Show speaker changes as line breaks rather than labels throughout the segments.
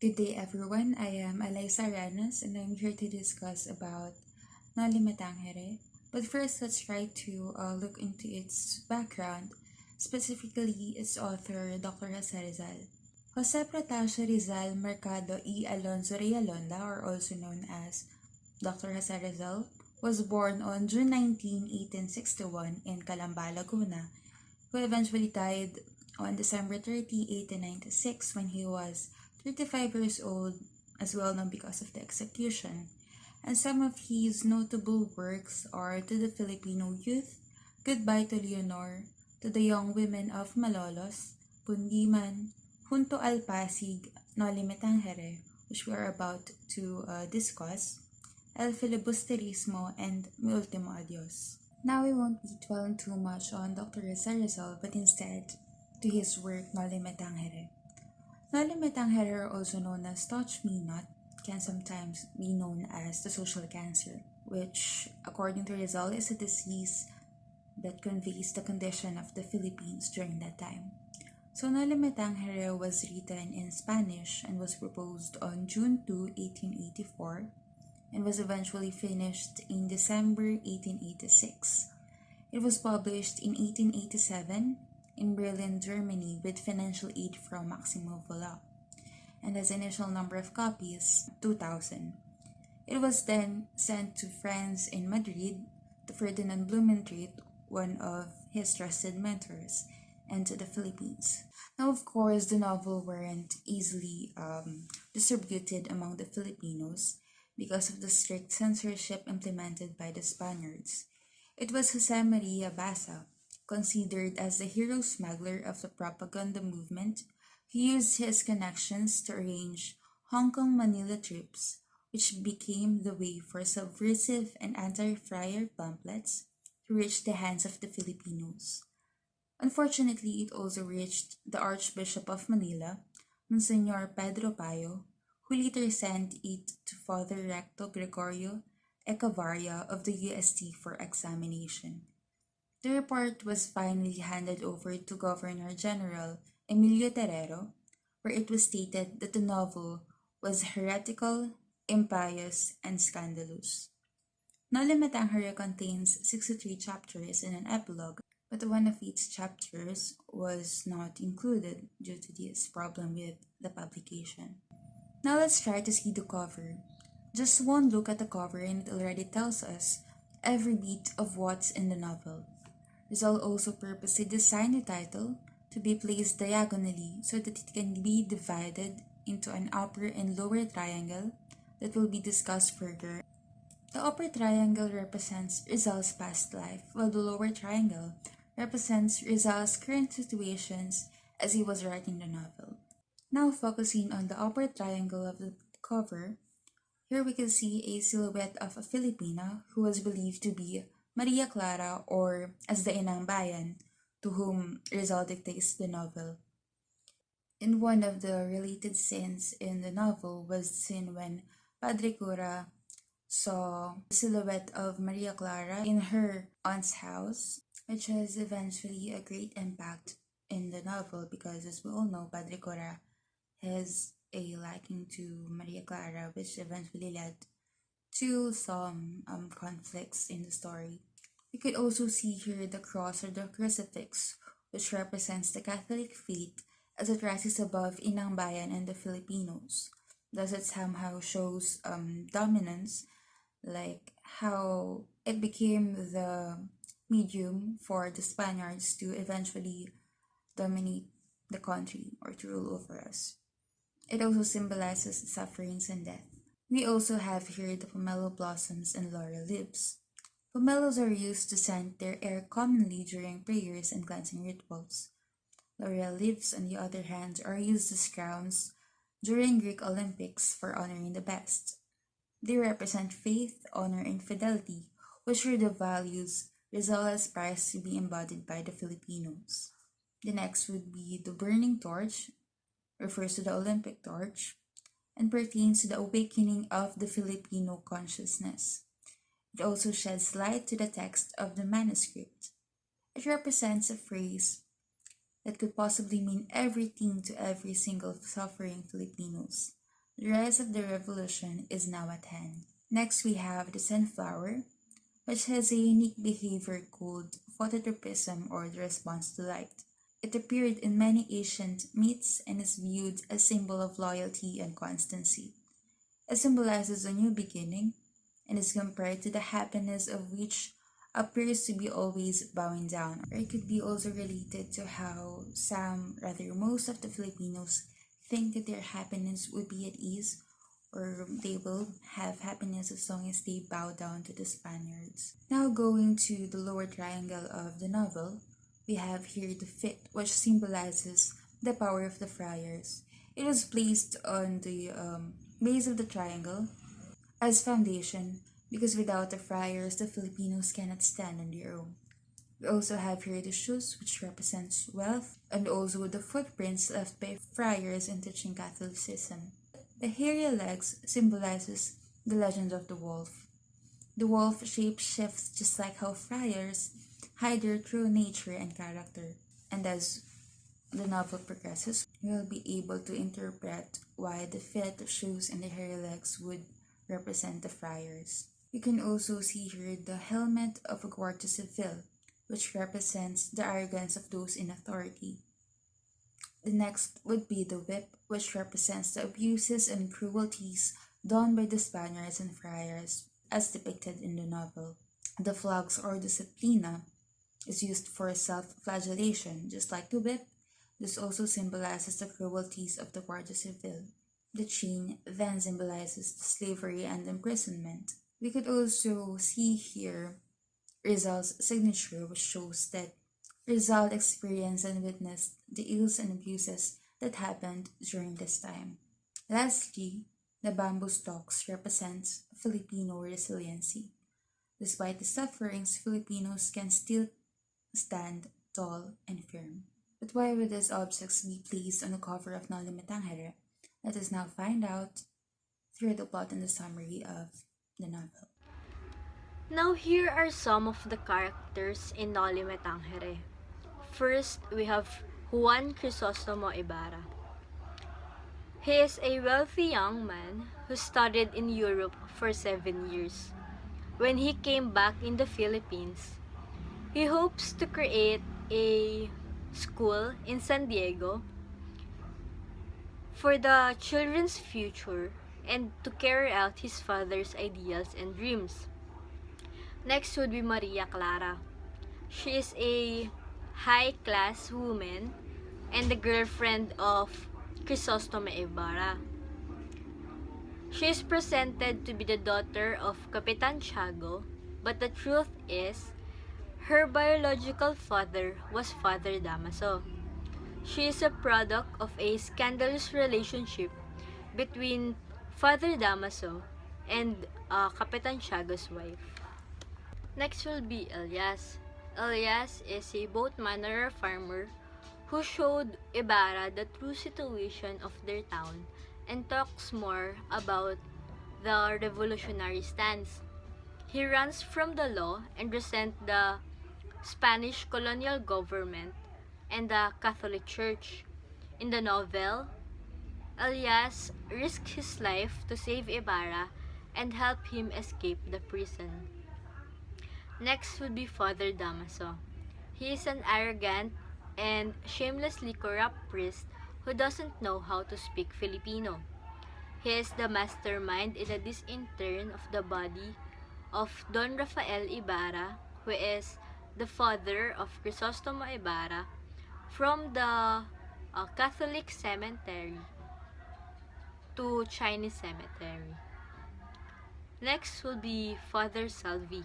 Good day, everyone. I am Alaysa Ranas, and I'm here to discuss about Noli Me Tangere. But first, let's try to look into its background, specifically its author, Dr. Jose Rizal. Jose Protasio Rizal Mercado y Alonso Realonda, or also known as Dr. Jose Rizal, was born on June 19, 1861 in Calamba, Laguna, who eventually died on December 30, 1896, when he was 35 years old, as well known because of the execution. And some of his notable works are To the Filipino Youth, Goodbye to Leonor, To the Young Women of Malolos, Pundiman, Junto al Pasig, Noli Me Tangere, which we are about to discuss, El Filibusterismo, and Mi Ultimo Adios. Now we won't be dwelling too much on Dr. Rizal, but instead to his work Noli Me Tangere. Noli Me Tangere, also known as Touch Me Not, can sometimes be known as the social cancer, which, according to Rizal, is a disease that conveys the condition of the Philippines during that time. So Noli Me Tangere was written in Spanish and was proposed on June 2, 1884, and was eventually finished in December 1886. It was published in 1887 in Berlin, Germany, with financial aid from Maximo Vola, and has initial number of copies 2,000. It was then sent to friends in Madrid, to Ferdinand Blumentritt, one of his trusted mentors, and to the Philippines. Now, of course, the novel weren't easily distributed among the Filipinos because of the strict censorship implemented by the Spaniards. It was Jose Maria Basa, considered as the hero smuggler of the propaganda movement, who used his connections to arrange Hong Kong Manila trips, which became the way for subversive and anti-friar pamphlets to reach the hands of the Filipinos. Unfortunately, it also reached the Archbishop of Manila, Monsignor Pedro Payo, who later sent it to Father Recto Gregorio Echevarria of the UST for examination. The report was finally handed over to Governor General Emilio Terrero, where it was stated that the novel was heretical, impious, and scandalous. Noli Me Tangere contains 63 chapters and an epilogue, but one of its chapters was not included due to this problem with the publication. Now let's try to see the cover. Just one look at the cover and it already tells us every bit of what's in the novel. Rizal also purposely designed the title to be placed diagonally so that it can be divided into an upper and lower triangle that will be discussed further. The upper triangle represents Rizal's past life, while the lower triangle represents Rizal's current situations as he was writing the novel. Now focusing on the upper triangle of the cover, here we can see a silhouette of a Filipina who was believed to be Maria Clara, or as the Inang Bayan, to whom Rizal dictates the novel. In one of the related scenes in the novel was the scene when Padre Cura saw the silhouette of Maria Clara in her aunt's house, which has eventually a great impact in the novel because, as we all know, Padre Cura has a liking to Maria Clara, which eventually led to some conflicts in the story. We could also see here the cross or the crucifix, which represents the Catholic faith as it rises above Inang Bayan and the Filipinos. Thus, it somehow shows dominance, like how it became the medium for the Spaniards to eventually dominate the country or to rule over us. It also symbolizes sufferings and death. We also have here the pomelo blossoms and laurel leaves. Pomelos are used to scent their air commonly during prayers and cleansing rituals. Laurel leaves, on the other hand, are used as crowns during Greek Olympics for honoring the best. They represent faith, honor, and fidelity, which are the values Rizal has prized to be embodied by the Filipinos. The next would be the burning torch, refers to the Olympic torch, and pertains to the awakening of the Filipino consciousness. It also sheds light to the text of the manuscript. It represents a phrase that could possibly mean everything to every single suffering Filipinos. The rise of the revolution is now at hand. Next, we have the sunflower, which has a unique behavior called phototropism or the response to light. It appeared in many ancient myths and is viewed as a symbol of loyalty and constancy. It symbolizes a new beginning and is compared to the happiness of which appears to be always bowing down. Or it could be also related to how rather most of the Filipinos think that their happiness would be at ease or they will have happiness as long as they bow down to the Spaniards. Now going to the lower triangle of the novel, we have here the fit, which symbolizes the power of the friars. It was placed on the base of the triangle as foundation because without the friars, the Filipinos cannot stand on their own. We also have here the shoes, which represents wealth, and also the footprints left by friars in teaching Catholicism. The hairy legs symbolizes the legend of the wolf. The wolf shape shifts just like how friars hide their true nature and character. And as the novel progresses, we'll be able to interpret why the feet, shoes, and the hairy legs would represent the friars. You can also see here the helmet of a Guardia Civil, which represents the arrogance of those in authority. The next would be the whip, which represents the abuses and cruelties done by the Spaniards and friars, as depicted in the novel. The flogs or disciplina is used for self-flagellation, just like the whip. This also symbolizes the cruelties of the Guardia Civil. The chain then symbolizes the slavery and imprisonment. We could also see here Rizal's signature, which shows that Rizal experienced and witnessed the ills and abuses that happened during this time. Lastly, the bamboo stalks represents Filipino resiliency. Despite the sufferings, Filipinos can still stand tall and firm. But why would these objects be placed on the cover of Noli Me Tangere? Let us now find out through the plot and the summary of the novel.
Now here are some of the characters in Noli Me Tangere. First, we have Juan Crisostomo Ibarra. He is a wealthy young man who studied in Europe for 7 years. When he came back in the Philippines, he hopes to create a school in San Diego for the children's future and to carry out his father's ideals and dreams. Next would be Maria Clara. She is a high-class woman and the girlfriend of Crisostomo Ibarra. She is presented to be the daughter of Capitan Tiago, but the truth is, her biological father was Father Damaso. She is a product of a scandalous relationship between Father Damaso and Capitan Tiago's wife. Next will be Elias. Elias is a boatman or a farmer who showed Ibarra the true situation of their town and talks more about the revolutionary stance. He runs from the law and resents the Spanish colonial government and the Catholic Church. In the novel, Elias risks his life to save Ibarra and help him escape the prison. Next would be Father Damaso. He is an arrogant and shamelessly corrupt priest who doesn't know how to speak Filipino. He is the mastermind in the disinterment of the body of Don Rafael Ibarra, who is the father of Crisostomo Ibarra, from the Catholic cemetery to Chinese cemetery. Next will be Father Salvi.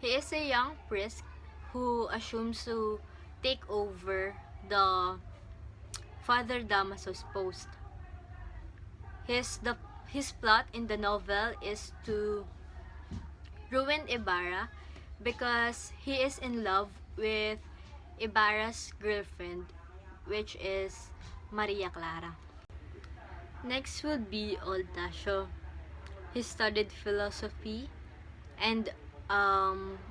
He is a young priest who assumes to take over the Father Damaso's post. His plot in the novel is to ruin Ibarra because he is in love with Ibarra's girlfriend, which is Maria Clara. Next would be Old Tasio. He studied philosophy and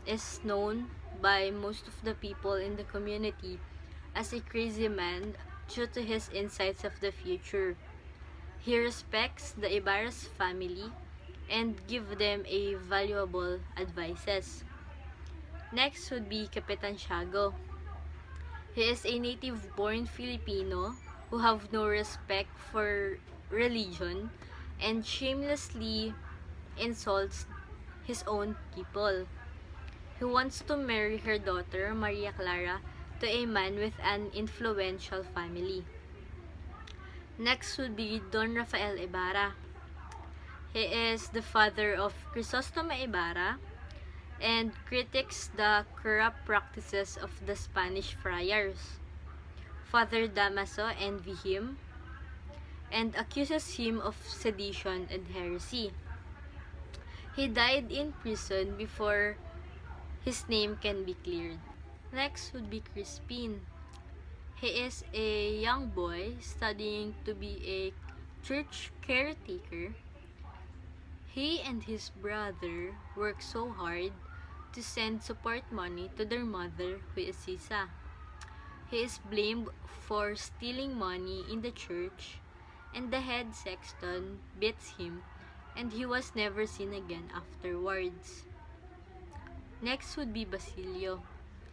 is known by most of the people in the community as a crazy man due to his insights of the future. He respects the Ibarra's family and give them a valuable advices. Next would be Kapitan Tiago. He is a native-born Filipino who have no respect for religion and shamelessly insults his own people. He wants to marry her daughter, Maria Clara, to a man with an influential family. Next would be Don Rafael Ibarra. He is the father of Crisostomo Ibarra and critiques the corrupt practices of the Spanish friars. Father Damaso envies him and accuses him of sedition and heresy. He died in prison before his name can be cleared. Next would be Crispin. He is a young boy studying to be a church caretaker. He and his brother work so hard to send support money to their mother, who is Sisa. He is blamed for stealing money in the church, and the head sexton beats him, and he was never seen again afterwards. Next would be Basilio.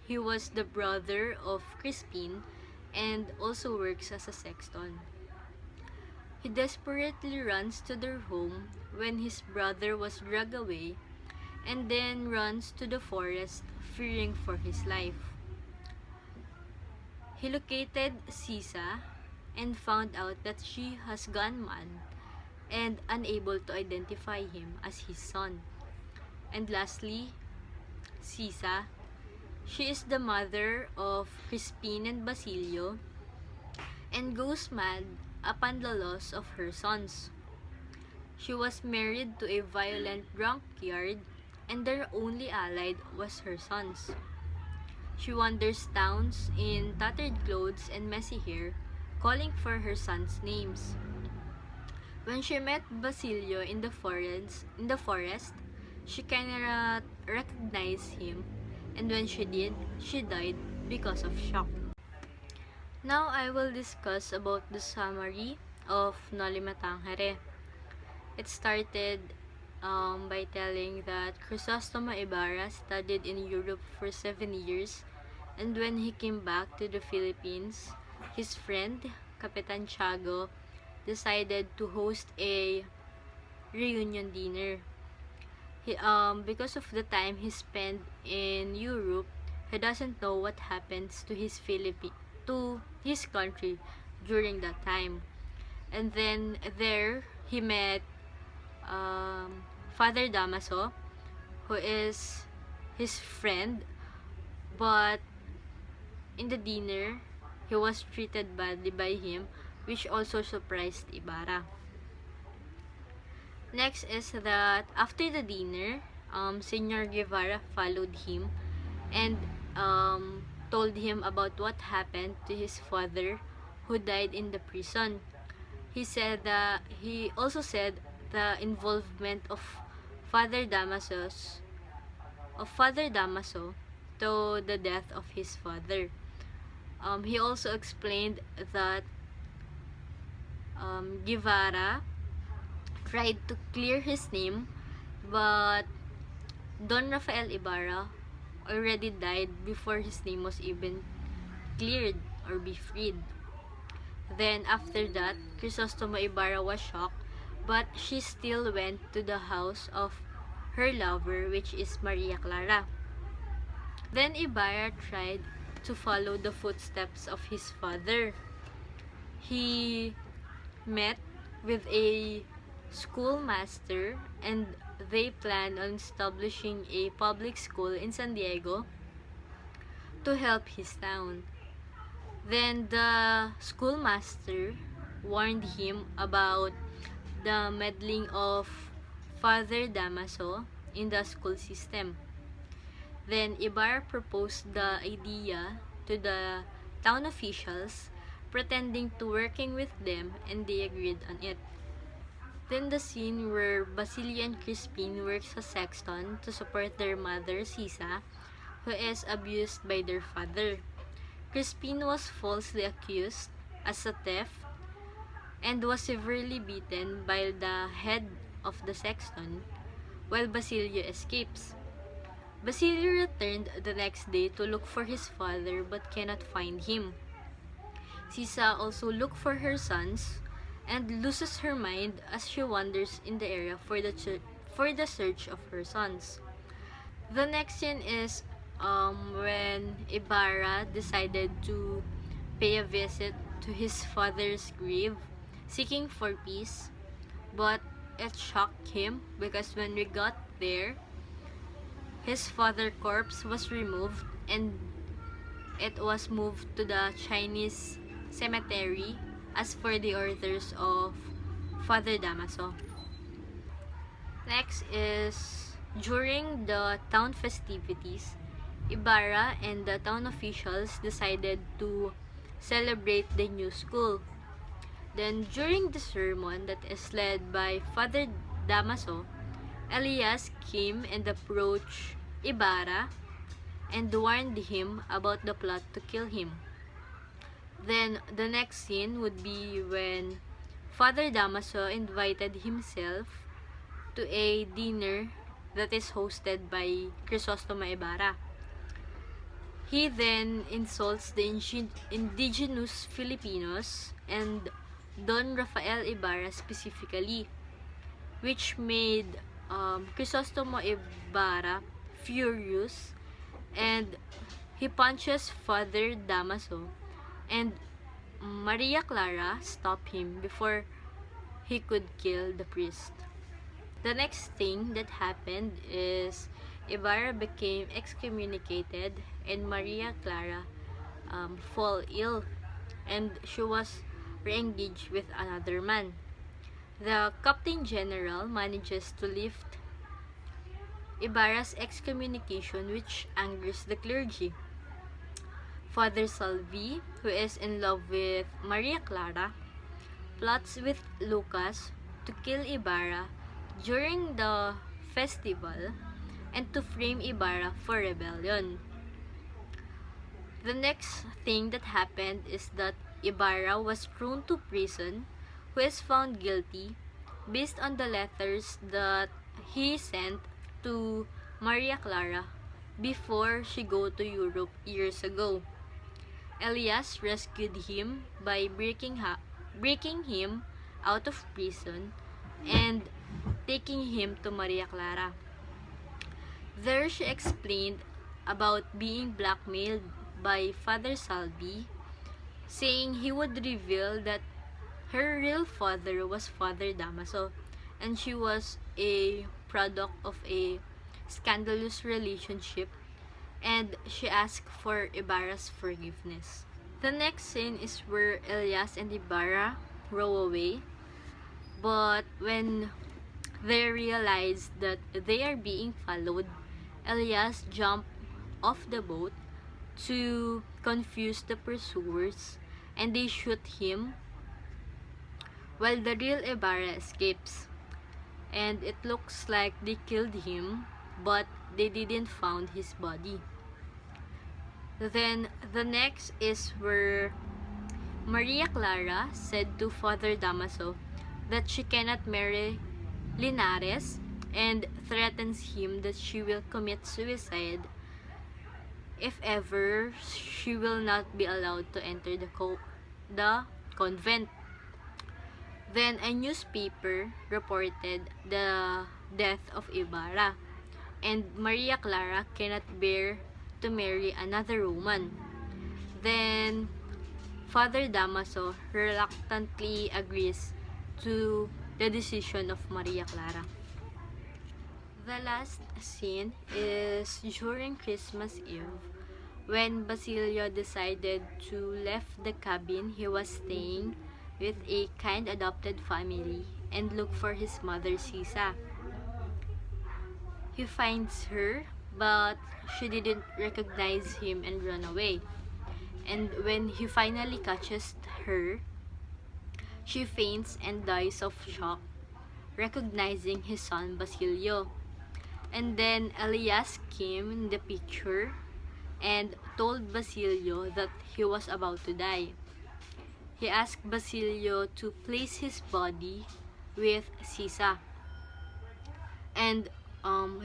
He was the brother of Crispin and also works as a sexton. He desperately runs to their home when his brother was dragged away and then runs to the forest fearing for his life. He located Sisa and found out that she has gone mad and unable to identify him as his son. And lastly, Sisa. She is the mother of Crispin and Basilio and goes mad upon the loss of her sons. She was married to a violent drunkard and their only ally was her sons. She wanders towns in tattered clothes and messy hair, calling for her sons' names. When she met Basilio in the forest, she cannot recognize him, and when she did, she died because of shock. Now I will discuss about the summary of Noli Me Tangere. It started by telling that Crisostomo Ibarra studied in Europe for 7 years, and when he came back to the Philippines, his friend, Kapitan Tiago, decided to host a reunion dinner. Because of the time he spent in Europe, he doesn't know what happens to his country during that time. And then there he met Father Damaso, who is his friend, but in the dinner he was treated badly by him, which also surprised Ibarra. Next is that after the dinner, Senor Guevara followed him and told him about what happened to his father who died in the prison. He also said the involvement of Father Damaso to the death of his father. He also explained that Guevara tried to clear his name, but Don Rafael Ibarra already died before his name was even cleared or be freed. Then after that, Crisostomo Ibarra was shocked, but she still went to the house of her lover, which is Maria Clara. Then Ibarra tried to follow the footsteps of his father. He met with a schoolmaster and they planned on establishing a public school in San Diego to help his town. Then the schoolmaster warned him about the meddling of Father Damaso in the school system. Then Ibarra proposed the idea to the town officials, pretending to working with them, and they agreed on it. Then the scene where Basilio and Crispin works as sexton to support their mother, Sisa, who is abused by their father. Crispin was falsely accused as a thief and was severely beaten by the head of the sexton, while Basilio escapes. Basilio returned the next day to look for his father but cannot find him. Sisa also looks for her sons and loses her mind as she wanders in the area for the search of her sons. The next scene is when Ibarra decided to pay a visit to his father's grave, seeking for peace, but it shocked him because when we got there, his father's corpse was removed and it was moved to the Chinese cemetery as per the orders of Father Damaso. Next is during the town festivities, Ibarra and the town officials decided to celebrate the new school. Then during the sermon that is led by Father Damaso, Elias came and approached Ibarra and warned him about the plot to kill him. Then the next scene would be when Father Damaso invited himself to a dinner that is hosted by Crisostomo Ibarra. He then insults the indigenous Filipinos and Don Rafael Ibarra specifically, which made Crisostomo Ibarra furious, and he punches Father Damaso, and Maria Clara stopped him before he could kill the priest. The next thing that happened is Ibarra became excommunicated and Maria Clara fall ill, and she was re-engaged with another man. The Captain General manages to lift Ibarra's excommunication, which angers the clergy. Father Salvi, who is in love with Maria Clara, plots with Lucas to kill Ibarra during the festival and to frame Ibarra for rebellion. The next thing that happened is that Ibarra was thrown to prison, who is found guilty based on the letters that he sent to Maria Clara before she go to Europe years ago. Elias rescued him by breaking him out of prison and taking him to Maria Clara. There she explained about being blackmailed by Father Salvi, saying he would reveal that her real father was Father Damaso, and she was a product of a scandalous relationship, and she asked for Ibarra's forgiveness. The next scene is where Elias and Ibarra row away, but when they realize that they are being followed, Elias jumped off the boat to confuse the pursuers, and they shoot him while the real Ibarra escapes. And it looks like they killed him, but they didn't found his body. Then the next is where Maria Clara said to Father Damaso that she cannot marry Linares and threatens him that she will commit suicide if ever she will not be allowed to enter the convent. Then a newspaper reported the death of Ibarra, and Maria Clara cannot bear to marry another woman. Then Father Damaso reluctantly agrees to the decision of Maria Clara. The last scene is during Christmas Eve, when Basilio decided to leave the cabin he was staying with a kind adopted family and look for his mother Sisa. He finds her, but she didn't recognize him and run away. And when he finally catches her, she faints and dies of shock, recognizing his son Basilio. And then Elias came in the picture and told Basilio that he was about to die. he asked Basilio to place his body with Sisa. And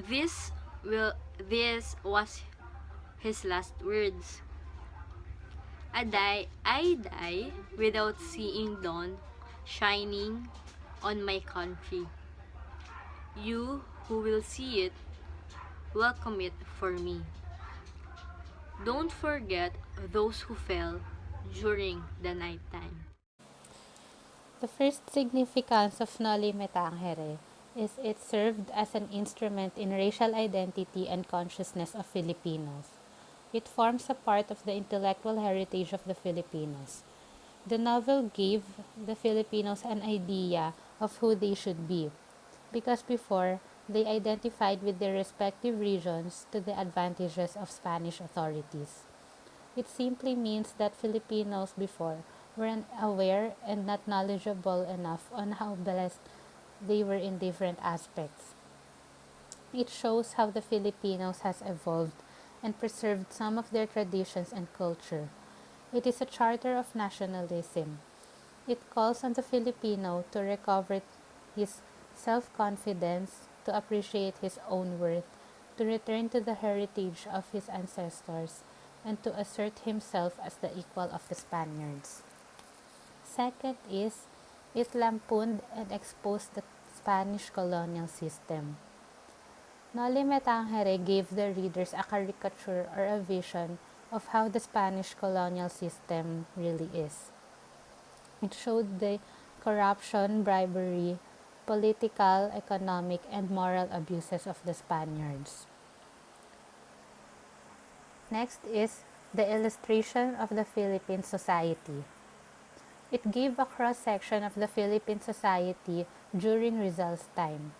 this will this was his last words. I die without seeing dawn shining on my country. You who will see it, welcome it for me. Don't forget those who fell during the night time.
The first significance of Noli Me Tangere is it served as an instrument in racial identity and consciousness of Filipinos. It forms a part of the intellectual heritage of the Filipinos. The novel gave the Filipinos an idea of who they should be, because before, they identified with their respective regions to the advantages of Spanish authorities. It simply means that Filipinos before were unaware and not knowledgeable enough on how blessed they were in different aspects. It shows how the Filipinos has evolved and preserved some of their traditions and culture. It is a charter of nationalism. It calls on the Filipino to recover his self-confidence, to appreciate his own worth, to return to the heritage of his ancestors, and to assert himself as the equal of the Spaniards. Second is, it lampooned and exposed the Spanish colonial system. Noli Me Tangere gave the readers a caricature or a vision of how the Spanish colonial system really is. It showed the corruption, bribery, political, economic, and moral abuses of the Spaniards. Next is the illustration of the Philippine society. It gave a cross-section of the Philippine society during Rizal's time.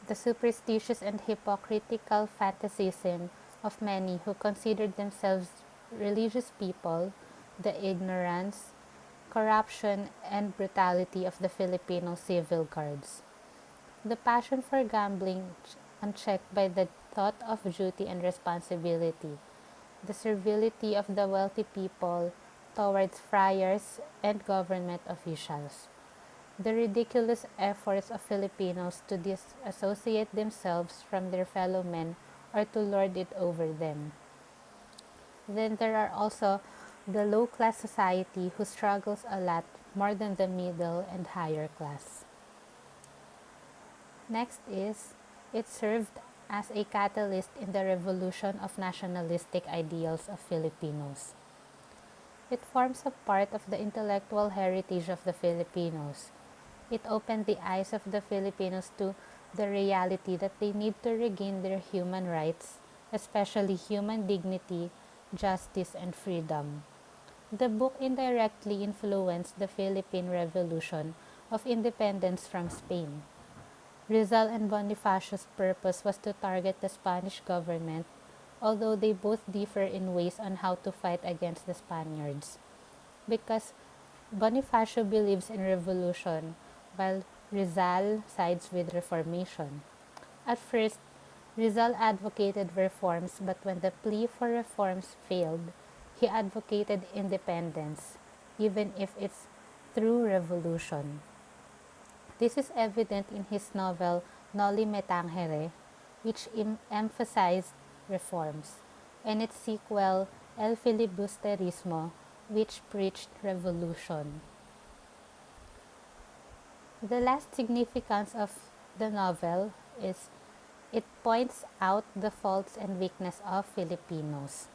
The superstitious and hypocritical fanaticism of many who considered themselves religious people, the ignorance, corruption, and brutality of the Filipino civil guards. The passion for gambling unchecked by the thought of duty and responsibility. The servility of the wealthy people towards friars and government officials. The ridiculous efforts of Filipinos to disassociate themselves from their fellow men or to lord it over them. Then there are also the low-class society who struggles a lot more than the middle and higher class. Next is, it served as a catalyst in the revolution of nationalistic ideals of Filipinos. It forms a part of the intellectual heritage of the Filipinos. It opened the eyes of the Filipinos to the reality that they need to regain their human rights, especially human dignity, justice, and freedom. The book indirectly influenced the Philippine Revolution of independence from Spain. Rizal and Bonifacio's purpose was to target the Spanish government, although they both differ in ways on how to fight against the Spaniards. Because Bonifacio believes in revolution, while Rizal sides with reformation. At first, Rizal advocated reforms, but when the plea for reforms failed, he advocated independence, even if it's through revolution. This is evident in his novel Noli Me Tangere, which emphasized reforms, and its sequel El Filibusterismo, which preached revolution. The last significance of the novel is it points out the faults and weakness of Filipinos.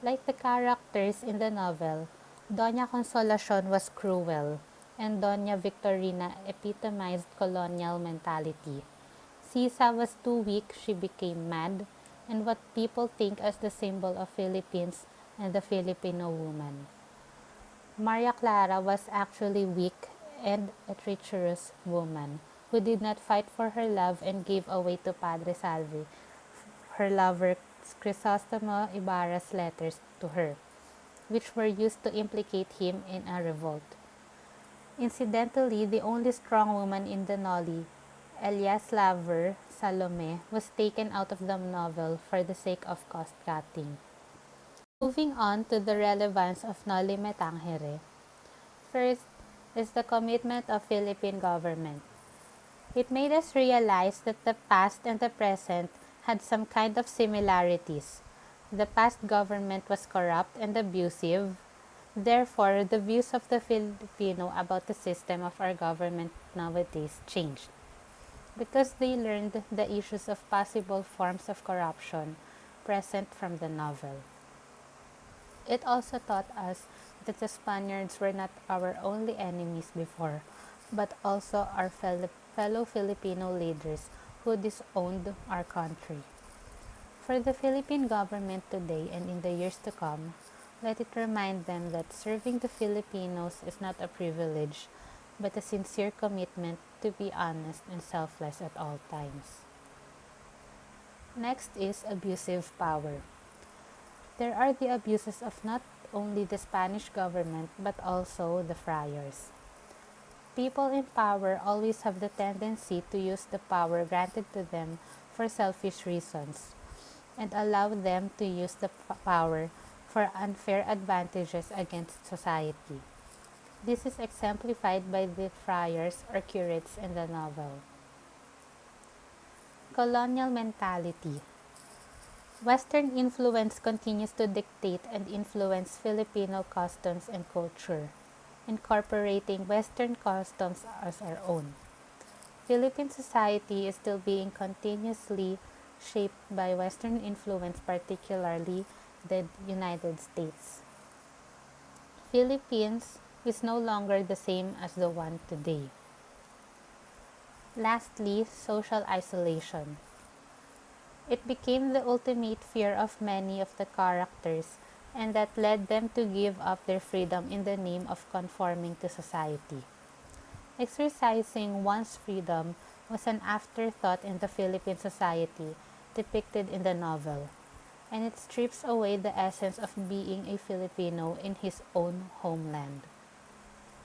Like the characters in the novel, Doña Consolacion was cruel, and Doña Victorina epitomized colonial mentality. Sisa was too weak, she became mad, and what people think as the symbol of Philippines and the Filipino woman. Maria Clara was actually weak and a treacherous woman who did not fight for her love and gave away to Padre Salvi her lover Crisostomo Ibarra's letters to her, which were used to implicate him in a revolt. Incidentally, the only strong woman in the Noli, Elias' lover, Salome, was taken out of the novel for the sake of cost-cutting. Moving on to the relevance of Noli Me Tangere, First is the commitment of Philippine government. It made us realize that the past and the present had some kind of similarities. The past government was corrupt and abusive. Therefore, the views of the Filipino about the system of our government nowadays changed because they learned the issues of possible forms of corruption present from the novel. It also taught us that the Spaniards were not our only enemies before, but also our fellow Filipino leaders who disowned our country. For the Philippine government today and in the years to come, let it remind them that serving the Filipinos is not a privilege, but a sincere commitment to be honest and selfless at all times. Next is abusive power. There are the abuses of not only the Spanish government but also the friars. People in power always have the tendency to use the power granted to them for selfish reasons and allow them to use the power for unfair advantages against society. This is exemplified by the friars or curates in the novel. Colonial mentality. Western influence continues to dictate and influence Filipino customs and culture, incorporating Western customs as our own. Philippine society is still being continuously shaped by Western influence, particularly the United States. Philippines is no longer the same as the one today. Lastly, social isolation. It became the ultimate fear of many of the characters, and that led them to give up their freedom in the name of conforming to society. Exercising one's freedom was an afterthought in the Philippine society depicted in the novel, and it strips away the essence of being a Filipino in his own homeland.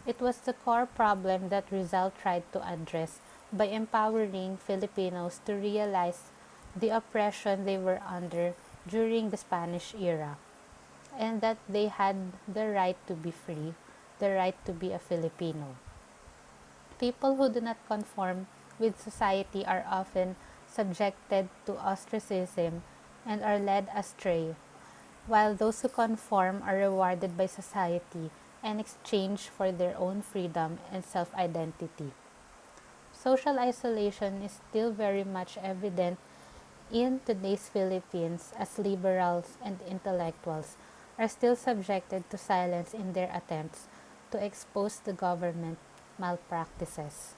It was the core problem that Rizal tried to address by empowering Filipinos to realize the oppression they were under during the Spanish era, and that they had the right to be free, the right to be a Filipino. People who do not conform with society are often subjected to ostracism and are led astray, while those who conform are rewarded by society in exchange for their own freedom and self identity. Social isolation is still very much evident in today's Philippines as liberals and intellectuals are still subjected to silence in their attempts to expose the government malpractices.